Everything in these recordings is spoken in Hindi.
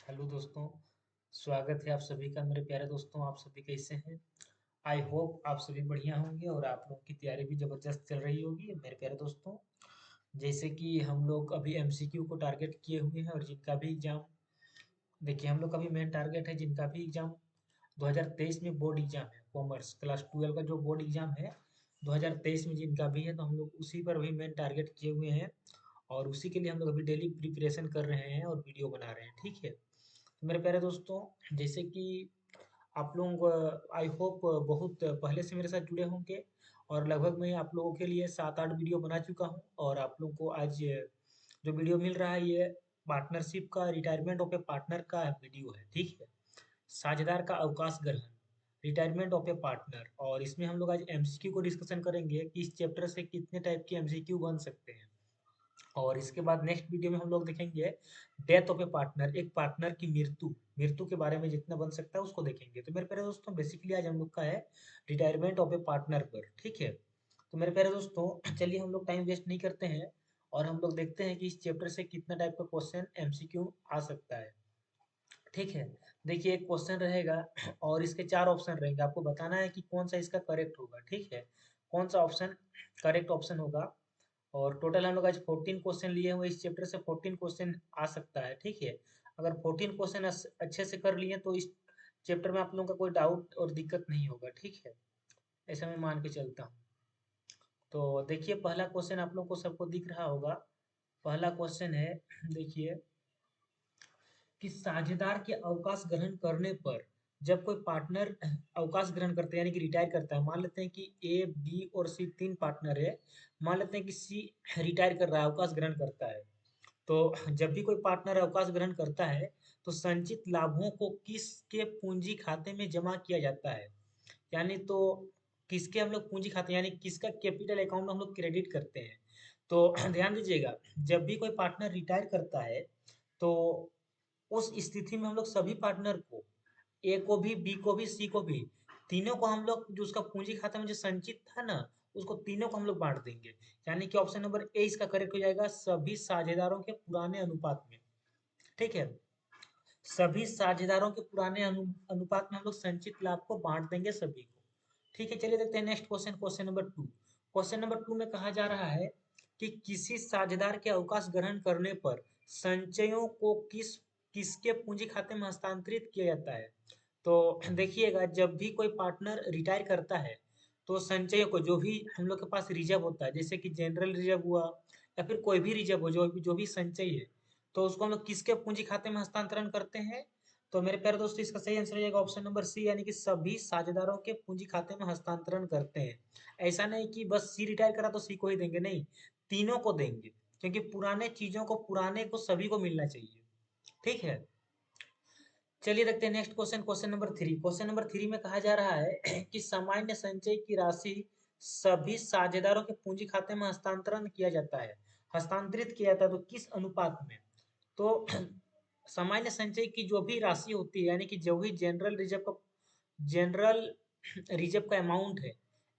हेलो दोस्तों। स्वागत है आप सभी का मेरे प्यारे दोस्तों। आप सभी कैसे हैं? आई होप आप सभी बढ़िया होंगे और आप लोगों की तैयारी भी ज़बरदस्त चल रही होगी मेरे प्यारे दोस्तों। जैसे कि हम लोग अभी एमसीक्यू को टारगेट किए हुए हैं और जिनका भी एग्ज़ाम, देखिए हम लोग का भी मेन टारगेट है, जिनका भी एग्ज़ाम 2023 में बोर्ड एग्ज़ाम है, कॉमर्स क्लास 12 का जो बोर्ड एग्ज़ाम है 2023 में जिनका भी है, तो हम लोग उसी पर भी मेन टारगेट किए हुए हैं और उसी के लिए हम लोग अभी डेली प्रिपरेशन कर रहे हैं और वीडियो बना रहे हैं। ठीक है, तो मेरे प्यारे दोस्तों, जैसे कि आप लोग आई होप बहुत पहले से मेरे साथ जुड़े होंगे और लगभग मैं आप लोगों के लिए 7-8 वीडियो बना चुका हूं और आप लोगों को आज जो वीडियो मिल रहा है ये पार्टनरशिप का, रिटायरमेंट ऑफ ए पार्टनर का वीडियो है। ठीक है, साझेदार का अवकाश ग्रहण, रिटायरमेंट ऑफ ए पार्टनर, और इसमें हम लोग आज एमसीक्यू को डिस्कशन करेंगे कि इस चैप्टर से कितने टाइप के एमसीक्यू बन सकते हैं। और इसके बाद नेक्स्ट वीडियो में हम लोग देखेंगे डेथ ऑफ ए पार्टनर, एक पार्टनर की मृत्यु, मृत्यु के बारे में जितना बन सकता है उसको देखेंगे। तो मेरे प्यारे दोस्तों, बेसिकली आज हम लोग का है रिटायरमेंट ऑफ ए पार्टनर पर। ठीक है, तो मेरे प्यारे दोस्तों, चलिए हम लोग टाइम वेस्ट नहीं करते हैं और हम लोग देखते हैं कि इस चैप्टर से कितना टाइप का क्वेश्चन एमसीक्यू आ सकता है। ठीक है, देखिए एक क्वेश्चन रहेगा और इसके 4 ऑप्शन रहेंगे, आपको बताना है कि कौन सा इसका करेक्ट होगा। ठीक है, कौन सा ऑप्शन करेक्ट ऑप्शन होगा। और टोटल हम लोग आज 14 क्वेश्चन लिए हुए, इस चैप्टर से 14 क्वेश्चन आ सकता है। ठीक है, अगर 14 क्वेश्चन अच्छे से कर लिए तो इस चैप्टर में आप लोगों का कोई डाउट और दिक्कत नहीं होगा। ठीक है, ऐसा मैं मान के चलता हूँ। तो देखिए पहला क्वेश्चन आप लोग को सबको दिख रहा होगा। पहला क्वेश्चन है, देखिए, कि साझेदार के अवकाश ग्रहण करने पर, जब कोई पार्टनर अवकाश ग्रहण करता है यानी कि रिटायर करता है, मान लेते हैं कि ए बी और सी 3 पार्टनर है, मान लेते हैं कि सी रिटायर कर रहा है, अवकाश ग्रहण करता है। तो जब भी कोई पार्टनर अवकाश ग्रहण करता है तो संचित लाभों को किसके पूंजी खाते में जमा किया जाता है, यानी तो किसके हम लोग पूंजी खाते यानी किसका कैपिटल अकाउंट में हम लोग क्रेडिट करते हैं। तो ध्यान दीजिएगा, जब भी कोई पार्टनर रिटायर करता है तो उस स्थिति में हम लोग सभी पार्टनर को, ए को भी, बी को भी, सी को भी, तीनों को हम लोग जो उसका पूंजी खाता में जो संचित था ना, उसको तीनों को हम लोग बांट देंगे। यानी कि ऑप्शन नंबर ए इसका करेक्ट हो जाएगा, सभी साझेदारों के पुराने अनुपात में। ठीक है, सभी साझेदारों के पुराने अनुपात में हम लोग संचित लाभ को बांट देंगे सभी को। ठीक है, चलिए देखते हैं next question, question number 2। Question number 2 में कहा जा रहा है कि किसी साझेदार के अवकाश ग्रहण करने पर संचयों को किसके पूंजी खाते में हस्तांतरित किया जाता है। तो देखिएगा, जब भी कोई पार्टनर रिटायर करता है तो संचयों को, जो भी हम लोग के पास रिजर्व होता है, जैसे कि जनरल रिजर्व हुआ या फिर कोई भी रिजर्व हो, जो भी संचय है, तो उसको हम लोग किसके पूंजी खाते में हस्तांतरण करते हैं। तो मेरे प्यारे दोस्तों, इसका सही आंसर हो जाएगा ऑप्शन नंबर सी, यानी कि सभी साझेदारों के पूंजी खाते में हस्तांतरण करते हैं। ऐसा नहीं कि बस सी रिटायर करा तो सी को ही देंगे, नहीं, तीनों को देंगे, क्योंकि पुराने चीजों को, पुराने को सभी को मिलना चाहिए। ठीक है, चलिए देखते हैं next question, question number 3। Question number 3 में कहा जा रहा है कि सामान्य संचय की राशि सभी साझेदारों के पूंजी खाते में हस्तांतरण किया जाता है, हस्तांतरित किया जाता है, तो किस अनुपात में। तो सामान्य संचय की जो भी राशि होती है, यानी कि जो भी जनरल रिजर्व का अमाउंट है,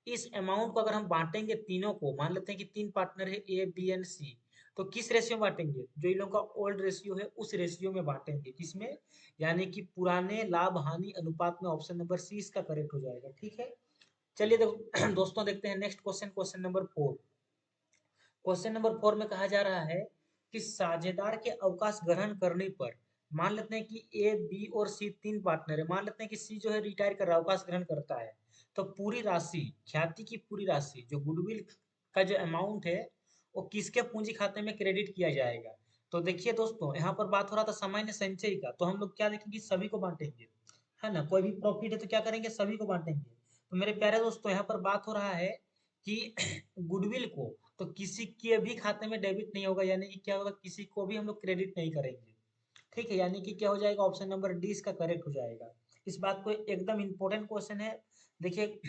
इस अमाउंट को अगर हम बांटेंगे तीनों को, मान लेते हैं कि 3 पार्टनर है ए बी एंड सी, तो किस रेशियो में बांटेंगे, जो इन लोगों का ओल्ड रेशियो है उस रेशियो में बांटेंगे, किसमें, यानी कि पुराने लाभ हानि अनुपात में। ऑप्शन नंबर सी इसका करेक्ट हो जाएगा। ठीक है, चलिए दोस्तों देखते हैं next question, question number 4। Question number 4 में कहा जा रहा है कि साझेदार के अवकाश ग्रहण करने पर, मान लेते हैं कि ए बी और सी 3 पार्टनर है, मान लेते हैं कि सी जो है रिटायर कर रहा है, अवकाश ग्रहण करता है, तो पूरी राशि, ख्याति की पूरी राशि, जो गुडविल का जो अमाउंट है, वो किसके पूंजी खाते में क्रेडिट किया जाएगा। तो देखिए दोस्तों, यहाँ पर बात हो रहा था सामान्य संचय का, तो हम लोग क्या देखेंगे, सभी को बांटेंगे, है ना, कोई भी प्रॉफिट है तो क्या करेंगे, सभी को बांटेंगे। तो मेरे प्यारे दोस्तों, यहाँ पर बात हो रहा है कि गुडविल को तो किसी के भी खाते में डेबिट नहीं होगा, यानी कि क्या होगा, किसी को भी हम लोग क्रेडिट नहीं करेंगे। ठीक है, यानी कि क्या हो जाएगा, ऑप्शन नंबर डी इसका करेक्ट हो जाएगा। इस बात को, एकदम इंपॉर्टेंट क्वेश्चन है, देखिए,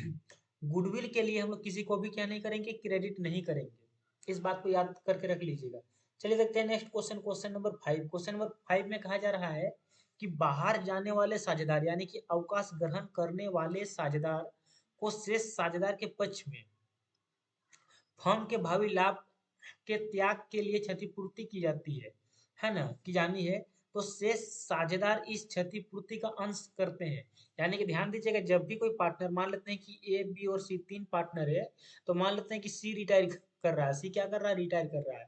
गुडविल के लिए हम लोग किसी को भी क्या नहीं करेंगे, क्रेडिट नहीं करेंगे, इस बात को याद करके रख लीजिएगा। चलिए देखते हैं next question, question number 5। Question number 5 में कहा जा रहा है कि बाहर जाने वाले साझेदार, यानी कि अवकाश ग्रहण करने वाले साझेदार को शेष साझेदार के पक्ष में फर्म के भावी लाभ के त्याग के लिए क्षतिपूर्ति की जाती है ना, की जानी है। तो शेष साझेदार इस क्षतिपूर्ति का अंश करते हैं। यानी कि ध्यान दीजिएगा, जब भी कोई पार्टनर, मान लेते हैं कि ए, बी और सी 3 पार्टनर है, तो मान लेते हैं कि सी रिटायर कर रहा है, सी क्या कर रहा है, रिटायर कर रहा है।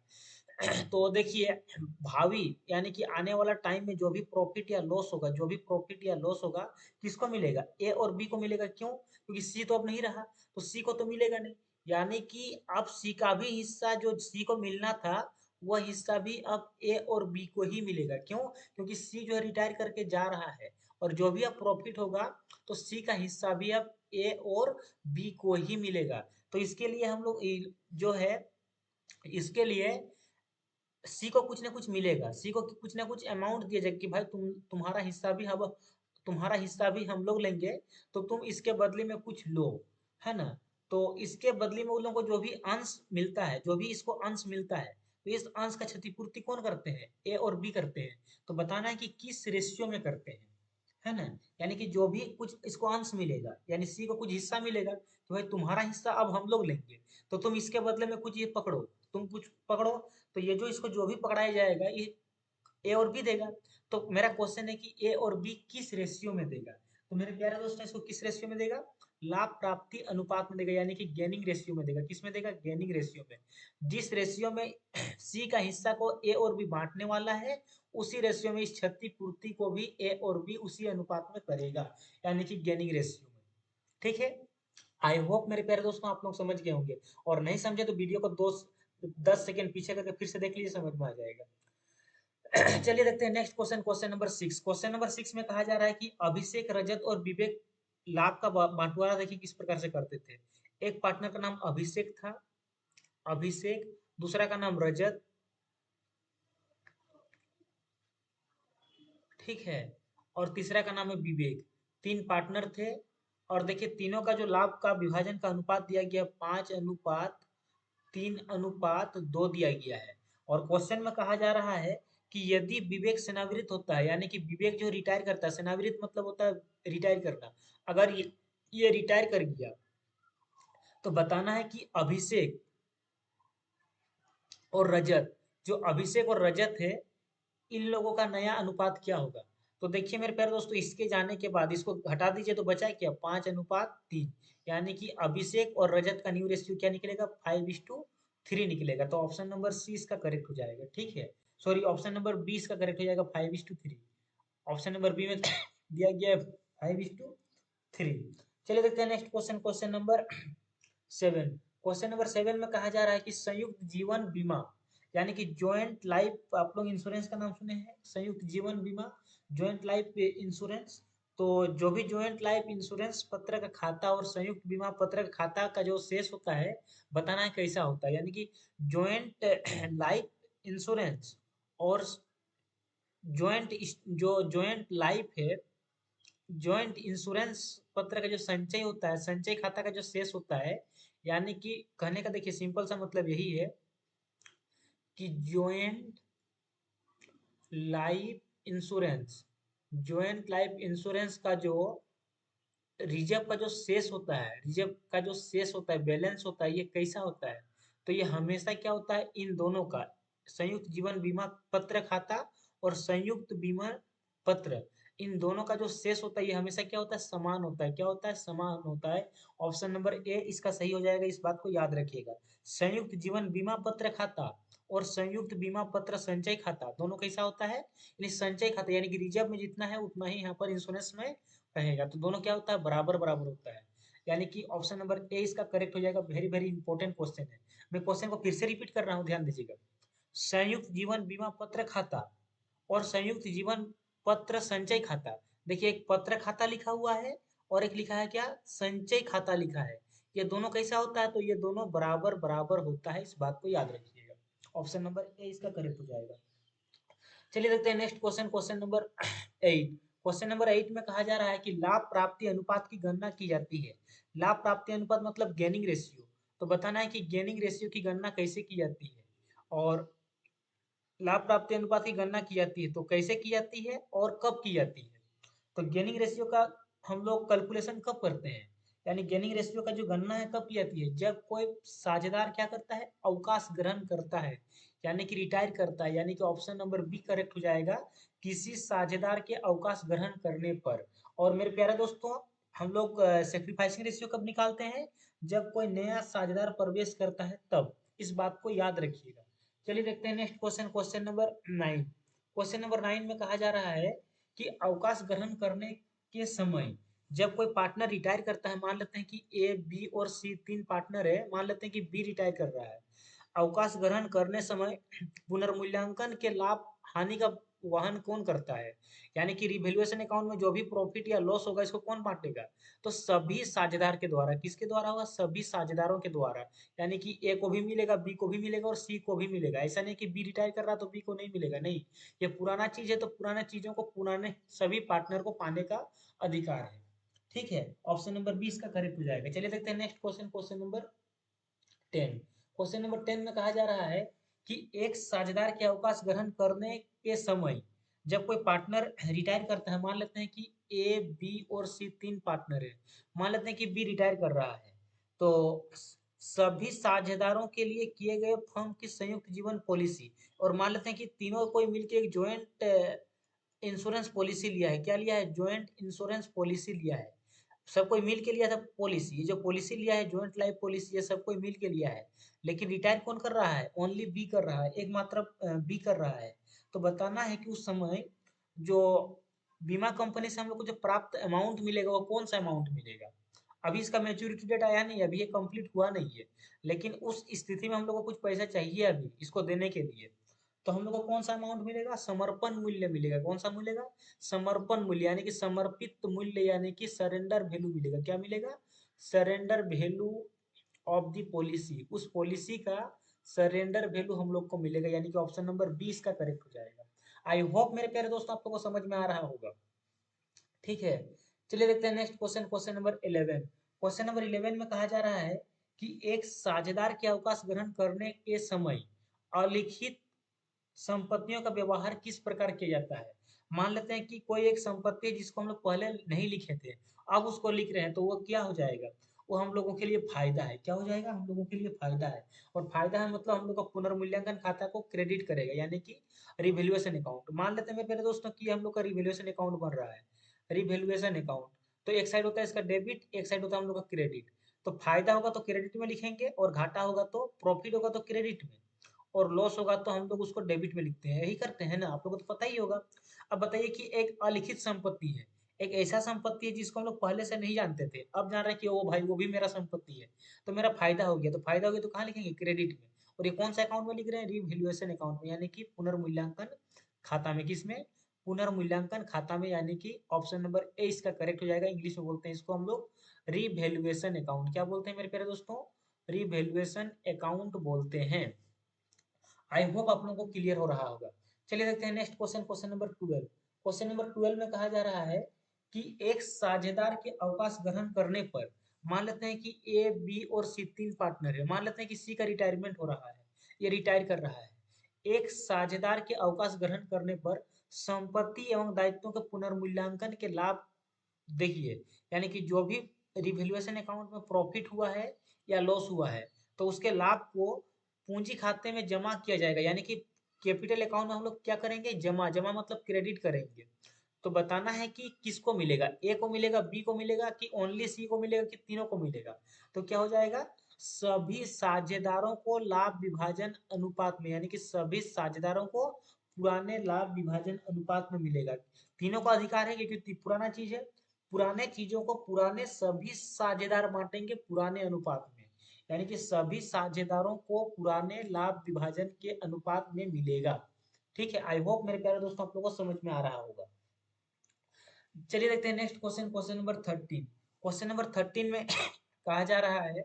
तो देखिए, भावी यानी कि आने वाला टाइम में जो भी प्रॉफिट या लॉस होगा, जो भी प्रॉफिट या लॉस होगा, किसको मिलेगा, ए और बी को मिलेगा। क्यों? क्योंकि सी तो अब नहीं रहा, तो सी को तो मिलेगा नहीं। यानी कि अब सी का भी हिस्सा जो सी को मिलना था, वह हिस्सा भी अब ए और बी को ही मिलेगा। क्यों? क्योंकि सी जो है रिटायर करके जा रहा है, और जो भी अब प्रॉफिट होगा, तो सी का हिस्सा भी अब ए और बी को ही मिलेगा। तो इसके लिए हम लोग जो है, इसके लिए सी को कुछ ना कुछ मिलेगा, सी को कुछ ना कुछ अमाउंट दिया जाएगा कि भाई तुम्हारा हिस्सा भी, अब तुम्हारा हिस्सा भी हम लोग लेंगे, तो तुम इसके बदले में कुछ लो, है ना। तो इसके बदले में उन लोगों को जो भी अंश मिलता है, जो भी इसको अंश मिलता है, तो इस अंश का क्षतिपूर्ति कौन करते हैं, ए और बी करते हैं। तो बताना है कि किस रेशियो में करते हैं, है ना। यानी कि जो भी कुछ इसको अंश मिलेगा, यानी सी को कुछ हिस्सा मिलेगा, तो भाई तुम्हारा हिस्सा अब हम लोग लेंगे, तो तुम इसके बदले में कुछ ये पकड़ो, तुम कुछ पकड़ो। तो ये जो इसको जो भी पकड़ाया जाएगा, ये ए और बी देगा। तो मेरा क्वेश्चन है कि ए और बी किस रेशियो में देगा। तो मेरे प्यारे दोस्तों, इसको किस रेशियो में देगा, लाभ प्राप्ति अनुपात में देगा, यानी कि गेनिंग रेशियो में देगा। किस में देगा, गेनिंग रेशियो में। जिस रेशियो में सी का हिस्सा को ए और बी बांटने वाला है, उसी रेशियो में इस क्षतिपूर्ति को भी ए और बी उसी अनुपात में करेगा, यानी कि गेनिंग रेशियो में। ठीक है। आई होप मेरे प्यारे दोस्तों आप लोग समझ गए होंगे, और नहीं समझे तो वीडियो को 10 सेकंड पीछे करके फिर से देख लीजिए, समझ में आ जाएगा। चलिए देखते हैं next question, question number 6। Question number 6 में कहा जा रहा है कि अभिषेक, रजत और विवेक लाभ का बंटवारा देखिए किस प्रकार से करते थे। एक पार्टनर का नाम अभिषेक था, अभिषेक, दूसरा का नाम रजत, ठीक है, और तीसरा का नाम है विवेक। 3 पार्टनर थे, और देखिए तीनों का जो लाभ का विभाजन का अनुपात दिया गया 5:3:2 दिया गया है। और क्वेश्चन में कहा जा रहा है कि यदि विवेक सेवानिवृत्त होता है, यानी कि विवेक जो रिटायर करता है, सेवानिवृत्त मतलब होता है रिटायर करना, अगर ये रिटायर कर गया, तो बताना है कि अभिषेक और रजत, जो अभिषेक और रजत है, इन लोगों का नया अनुपात क्या होगा। तो देखिए मेरे प्यारे दोस्तों, इसके जाने के बाद इसको हटा दीजिए तो बचा क्या, 5:3, यानी कि अभिषेक और रजत का न्यू रेशियो क्या निकलेगा, 5:3 निकलेगा। तो ऑप्शन नंबर सी इसका करेक्ट हो जाएगा, ठीक है। सॉरी, ऑप्शन नंबर 20 का करेक्ट हो जाएगा, 5:3। ऑप्शन नंबर बी में दिया गया है 5:3। चलिए देखते हैं next question, question number 7। Question number 7 में कहा जा रहा है कि संयुक्त जीवन बीमा, यानी कि ज्वाइंट लाइफ, आप लोग इंश्योरेंस का नाम सुने हैं, संयुक्त जीवन बीमा, ज्वाइंट लाइफ इंश्योरेंस। तो जो भी ज्वाइंट लाइफ इंश्योरेंस पत्र का खाता और संयुक्त बीमा पत्र का खाता का जो शेष होता है, बताना है कैसा होता है। यानी कि ज्वाइंट लाइफ इंश्योरेंस और ज्वाइंट, जो ज्वाइंट लाइफ है, ज्वाइंट इंश्योरेंस पत्र का जो संचय होता है, संचय खाता का जो शेष होता है, यानी कि कहने का देखिए सिंपल सा मतलब यही है कि joint life insurance, joint life insurance का जो रिजर्व का जो शेष होता है, रिजर्व का जो शेष होता है, बैलेंस होता है, ये कैसा होता है। तो ये हमेशा क्या होता है, इन दोनों का, संयुक्त जीवन बीमा पत्र खाता और संयुक्त बीमा पत्र, इन दोनों का जो शेष होता है, ये हमेशा क्या होता है, समान होता है। क्या होता है, समान होता है। ऑप्शन नंबर ए इसका सही हो जाएगा, इस बात को याद रखिएगा। संयुक्त जीवन बीमा पत्र खाता और संयुक्त बीमा पत्र संचय खाता दोनों कैसा होता है, यानी संचय खाता, यानी कि रिजर्व में जितना है उतना ही यहाँ पर इंश्योरेंस में रहेगा। तो दोनों क्या होता है, बराबर बराबर होता है। यानी कि ऑप्शन नंबर ए इसका करेक्ट हो जाएगा। वेरी वेरी इंपॉर्टेंट क्वेश्चन है। मैं क्वेश्चन को फिर से रिपीट कर रहा हूँ, ध्यान दीजिएगा। संयुक्त जीवन बीमा पत्र खाता और संयुक्त जीवन पत्र संचय खाता। देखिए एक पत्र खाता लिखा हुआ है और एक लिखा है क्या, संचय खाता लिखा है। ये दोनों कैसा होता है, तो ये दोनों बराबर बराबर होता है, इस बात को याद रखिएगा। ऑप्शन नंबर ए इसका करेक्ट हो जाएगा। चलिए देखते हैं next question, question number 8। Question number 8 में कहा जा रहा है कि लाभ प्राप्ति अनुपात की गणना की जाती है। लाभ प्राप्ति अनुपात मतलब गेनिंग रेशियो। तो बताना है कि गेनिंग रेशियो की गणना कैसे की जाती है, और लाभ प्राप्ति अनुपात की गणना की जाती है तो कैसे की जाती है और कब की जाती है। तो गेनिंग रेशियो का हम लोग कैलकुलेशन कब करते हैं, यानी गेनिंग रेशियो का जो गणना है कब की जाती है, जब कोई साझेदार क्या करता है, अवकाश ग्रहण करता है। यानी कि रिटायर करता है, यानी कि ऑप्शन नंबर बी करेक्ट हो जाएगा, किसी साझेदार के अवकाश ग्रहण करने पर। और मेरे प्यारे दोस्तों, हम लोग सेक्रीफाइसिंग रेशियो कब निकालते हैं? जब कोई नया साझेदार प्रवेश करता है तब। इस बात को याद रखिएगा। चलिए देखते हैं next question, question number 9। Question number 9 में कहा जा रहा है कि अवकाश ग्रहण करने के समय जब कोई पार्टनर रिटायर करता है, मान लेते हैं कि ए, बी और सी 3 पार्टनर है, मान लेते हैं कि बी रिटायर कर रहा है। अवकाश ग्रहण करने समय पुनर्मूल्यांकन के लाभ हानि का वहन कौन करता है? यानी कि रिवैल्यूएशन अकाउंट में जो भी प्रॉफिट या लॉस होगा इसको कौन बांटेगा? तो सभी साझेदार के द्वारा। किसके द्वारा होगा? सभी साझेदारों के द्वारा। यानी कि ए को भी मिलेगा, बी को भी मिलेगा और सी को भी मिलेगा। ऐसा नहीं कि बी रिटायर कर रहा तो बी को नहीं मिलेगा, नहीं। ये पुराना चीज है तो पुराना चीजों को पुराने सभी पार्टनर को पाने का अधिकार है। ठीक है, ऑप्शन नंबर 20 का करेक्ट हो जाएगा। चलिए देखते हैं next question, question number 10। Question number 10 में कहा जा रहा है कि एक साझेदार के अवकाश ग्रहण करने के समय जब कोई पार्टनर रिटायर करता है, मान लेते हैं कि ए, बी और सी 3 पार्टनर है, मान लेते हैं कि बी रिटायर कर रहा है, तो सभी साझेदारों के लिए किए गए फर्म की संयुक्त जीवन पॉलिसी, और मान लेते हैं कि तीनों कोई मिलकर एक ज्वाइंट इंश्योरेंस पॉलिसी लिया है। क्या लिया है? ज्वाइंट इंश्योरेंस पॉलिसी लिया है। सब कोई मिल के लिया था पॉलिसी। ये जो पॉलिसी लिया है ज्वाइंट लाइफ पॉलिसी, ये सब कोई मिल के लिया है। लेकिन रिटायर कौन कर रहा है? ओनली बी कर रहा है, एकमात्र बी कर रहा है। तो बताना है कि उस समय जो बीमा कंपनी से हम लोग को जो प्राप्त अमाउंट मिलेगा वो कौन सा अमाउंट मिलेगा? अभी इसका मैच्योरिटी डेट आया नहीं है, अभी ये कंप्लीट हुआ नहीं है, लेकिन उस स्थिति में हम लोग को कुछ पैसा चाहिए अभी इसको देने के लिए। तो हम लोग को कौन सा अमाउंट मिलेगा? समर्पण मूल्य मिलेगा। कौन सा मिलेगा? समर्पण मूल्य, यानी कि समर्पित मूल्य, यानी कि सरेंडर वैल्यू मिलेगा। क्या मिलेगा? Surrender value of the policy. उस पॉलिसी का सरेंडर वैल्यू हम लोग को मिलेगा, यानी कि ऑप्शन नंबर 20 का करेक्ट हो जाएगा। आई होप मेरे प्यारे दोस्तों आप लोगों को समझ में आ रहा होगा। ठीक है, चलिए देखते हैं next question, question number 11। Question number 11 में कहा जा रहा है कि एक साझेदार के अवकाश ग्रहण करने के समय अलिखित संपत्तियों का व्यवहार किस प्रकार किया जाता है? मान लेते हैं कि कोई एक संपत्ति है जिसको हम लोग पहले नहीं लिखे थे, अब उसको लिख रहे हैं, तो वो क्या हो जाएगा? वो हम लोगों के लिए फायदा है। क्या हो जाएगा? हम लोगों के लिए फायदा है। और फायदा है मतलब हम लोग का पुनर्मूल्यांकन खाता को क्रेडिट करेगा, यानी कि रिवैल्यूएशन अकाउंट। मान लेते हैं मेरे प्यारे दोस्तों कि हम लोग का रिवैल्यूएशन अकाउंट बन रहा है, रिवैल्यूएशन अकाउंट। तो एक साइड होता है इसका डेबिट, एक साइड होता है हम लोग का क्रेडिट। तो फायदा होगा तो क्रेडिट में लिखेंगे, और घाटा होगा तो प्रॉफिट होगा तो क्रेडिट में, और लॉस होगा तो हम लोग उसको डेबिट में लिखते हैं। यही करते हैं ना, आप लोगों को तो पता ही होगा। अब बताइए कि एक अलिखित संपत्ति है, एक ऐसा संपत्ति है जिसको हम लोग पहले से नहीं जानते थे, अब जान रहे हैं कि ओ भाई वो भी मेरा संपत्ति है, तो मेरा फायदा हो गया। तो फायदा हो गया तो कहाँ लिखेंगे? क्रेडिट में। और ये कौन सा अकाउंट में लिख रहे हैं? रिवैल्यूएशन अकाउंट में, यानी कि पुनर्मूल्यांकन खाता में। किसमें? पुनर्मूल्यांकन खाता में, यानी कि ऑप्शन नंबर ए इसका करेक्ट हो जाएगा। इंग्लिश में बोलते हैं इसको हम लोग रिवैल्यूएशन अकाउंट। क्या बोलते हैं मेरे प्यारे दोस्तों? रिवैल्यूएशन अकाउंट बोलते हैं। आई होप आप लोगों को क्लियर हो रहा होगा। चलिए देखते हैं next question, question number 12। Question number 12 में कहा जा रहा है कि एक साझेदार के अवकाश ग्रहण करने पर, मान लेते हैं कि ए, बी और सी 3 पार्टनर है, मान लेते हैं कि सी का रिटायरमेंट हो रहा है, ये रिटायर कर रहा है। एक साझेदार के अवकाश ग्रहण करने पर संपत्ति एवं दायित्वों के पुनर्मूल्यांकन के लाभ देखिए, यानी कि जो भी रिवैल्यूएशन अकाउंट में प्रॉफिट हुआ है या लॉस हुआ है, तो उसके लाभ को पूंजी खाते में जमा किया जाएगा, यानी कि कैपिटल अकाउंट में हम लोग क्या करेंगे? जमा। जमा मतलब क्रेडिट करेंगे। तो बताना है कि किसको मिलेगा? ए को मिलेगा, बी को मिलेगा, कि ओनली सी को मिलेगा, कि तीनों को मिलेगा? तो क्या हो जाएगा? सभी साझेदारों को लाभ विभाजन अनुपात में, यानी कि सभी साझेदारों को पुराने लाभ विभाजन अनुपात में मिलेगा। तीनों का अधिकार है क्योंकि पुराना चीज है, पुराने चीजों को पुराने सभी साझेदार बांटेंगे पुराने अनुपात में, यानी कि सभी साझेदारों को पुराने लाभ विभाजन के अनुपात में मिलेगा। ठीक है, आई होप मेरे प्यारे दोस्तों आप लोगों को समझ में आ रहा होगा। चलिए देखते हैं next question, question number 13। Question number 13 में कहा जा रहा है,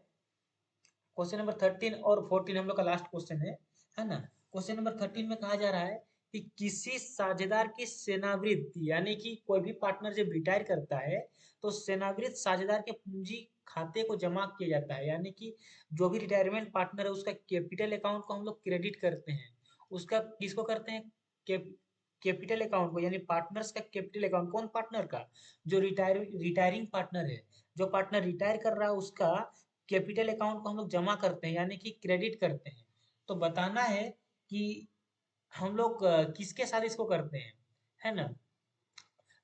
क्वेश्चन नंबर 13 और 14 हम लोग का लास्ट क्वेश्चन है ना। क्वेश्चन नंबर 13 में कहा जा रहा है कि किसी साझेदार की सेवानिवृत्ति, यानी कि कोई भी पार्टनर जब रिटायर करता है तो सेवानिवृत्त साझेदार के पूंजी खाते को जमा किया जाता है, यानी कि जो भी रिटायरमेंट पार्टनर है उसका कैपिटल अकाउंट को हम लोग क्रेडिट करते हैं। उसका किसको करते हैं? कैपिटल अकाउंट को, यानी पार्टनर्स का कैपिटल अकाउंट। कौन पार्टनर का? जो रिटायरिंग पार्टनर है, जो पार्टनर रिटायर कर रहा है उसका कैपिटल अकाउंट को हम लोग जमा करते हैं, यानी कि क्रेडिट करते हैं। तो बताना है कि हम लोग किसके साथ इसको करते हैं, है ना?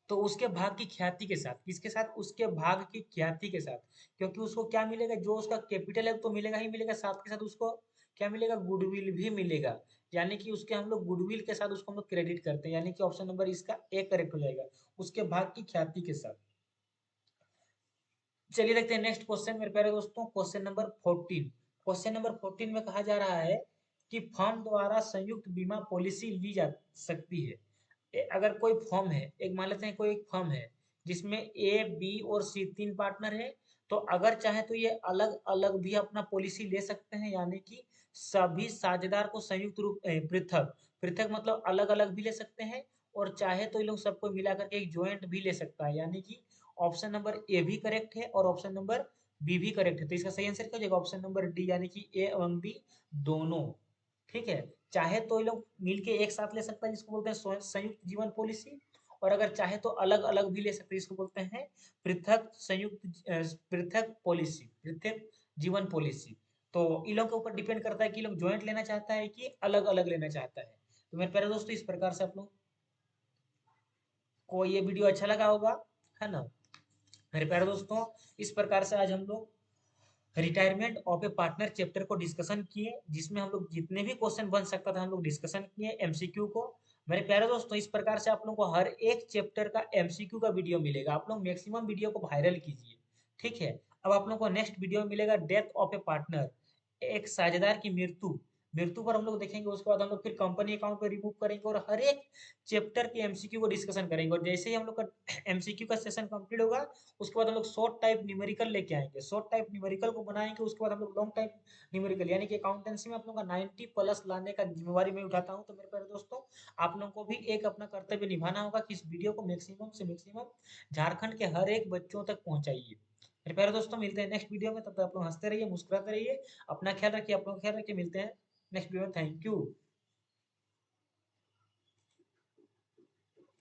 तो उसके भाग की ख्याति के साथ, किसके साथ? उसके भाग की ख्याति के साथ। क्योंकि उसको क्या मिलेगा? जो उसका कैपिटल है तो मिलेगा ही मिलेगा, साथ के साथ उसको क्या मिलेगा? गुडविल भी मिलेगा। यानी कि उसके हम लोग गुडविल के साथ उसको हम लोग क्रेडिट करते हैं, यानी कि ऑप्शन नंबर इसका ए करेक्ट हो जाएगा, उसके भाग की ख्याति के साथ। चलिए देखते हैं नेक्स्ट क्वेश्चन मेरे प्यारे दोस्तों, क्वेश्चन नंबर 14। क्वेश्चन नंबर 14 में कहा जा रहा है कि फर्म द्वारा संयुक्त बीमा पॉलिसी ली जा सकती है। अगर कोई फर्म है, एक मान लेते हैं कोई एक फर्म है जिसमें ए बी और सी तीन पार्टनर है, तो अगर चाहे तो ये अलग अलग भी अपना पॉलिसी ले सकते हैं, यानी कि सभी साझेदार को संयुक्त रूप पृथक पृथक मतलब अलग अलग भी ले सकते हैं, और चाहे तो ये लोग सबको मिला करके एक ज्वाइंट भी ले सकता है, यानी कि ऑप्शन नंबर ए भी करेक्ट है और ऑप्शन नंबर बी भी करेक्ट है। तो इसका सही आंसर क्या हो जाएगा? ऑप्शन नंबर डी, यानी कि ए एवं बी दोनों। ठीक है, चाहे तो ये लोग मिलके एक साथ ले सकता है जिसको बोलते हैं संयुक्त जीवन पॉलिसी, और अगर चाहे तो अलग अलग भी ले सकते हैं जिसको बोलते हैं पृथक पृथक पॉलिसी, पृथक जीवन पॉलिसी। तो इन लोगों के ऊपर डिपेंड करता है कि लोग ज्वाइंट लेना चाहता है कि अलग अलग लेना चाहता है। तो मेरे प्यारे दोस्तों, इस प्रकार से आप लोग को ये वीडियो अच्छा लगा होगा, है ना? मेरे प्यारे दोस्तों, इस प्रकार से आज हम लोग retirement of A partner chapter को डिस्कशन किए, जिसमें हम लोग जितने भी क्वेश्चन बन सकता था हम लोग डिस्कशन किए एमसीक्यू को। मेरे प्यारे दोस्तों, इस प्रकार से आप लोगों को हर एक चैप्टर का एमसीक्यू का वीडियो मिलेगा, आप लोग मैक्सिमम वीडियो को वायरल कीजिए। ठीक है, अब आप लोगों को नेक्स्ट वीडियो में मिलेगा डेथ ऑफ ए पार्टनर, एक साझेदार की मृत्यु। मृत्यु पर हम लोग देखेंगे, उसके बाद हम लोग फिर कंपनी अकाउंट पे रिमूव करेंगे और हर एक चैप्टर के एमसीक्यू को डिस्कशन करेंगे, और जैसे ही हम लोग का एमसीक्यू का सेशन कंप्लीट होगा, उसके बाद हम लोग शॉर्ट टाइप न्यूमेरिकल लेके आएंगे, शॉर्ट टाइप न्यूमेरिकल को बनाएंगे, उसके बाद हम लोग लॉन्ग टाइप न्यूमेरिकल, यानी कि अकाउंटेंसी में आप लोगों का 90 प्लस लाने का जिम्मेवारी मैं उठाता हूं। तो मेरे प्यारे दोस्तों, आप लोगों को भी एक अपना कर्तव्य निभाना होगा कि इस वीडियो को मैक्सिमम से मैक्सिमम झारखंड के हर एक बच्चों तक पहुंचाइए। मेरे प्यारे दोस्तों, मिलते हैं नेक्स्ट वीडियो में, तब तक आप लोग हंसते रहिए, मुस्कुराते रहिए, अपना ख्याल रखिए, आप लोग ख्याल रखिए, मिलते हैं नेक्स्ट वीडियो में। Thank you.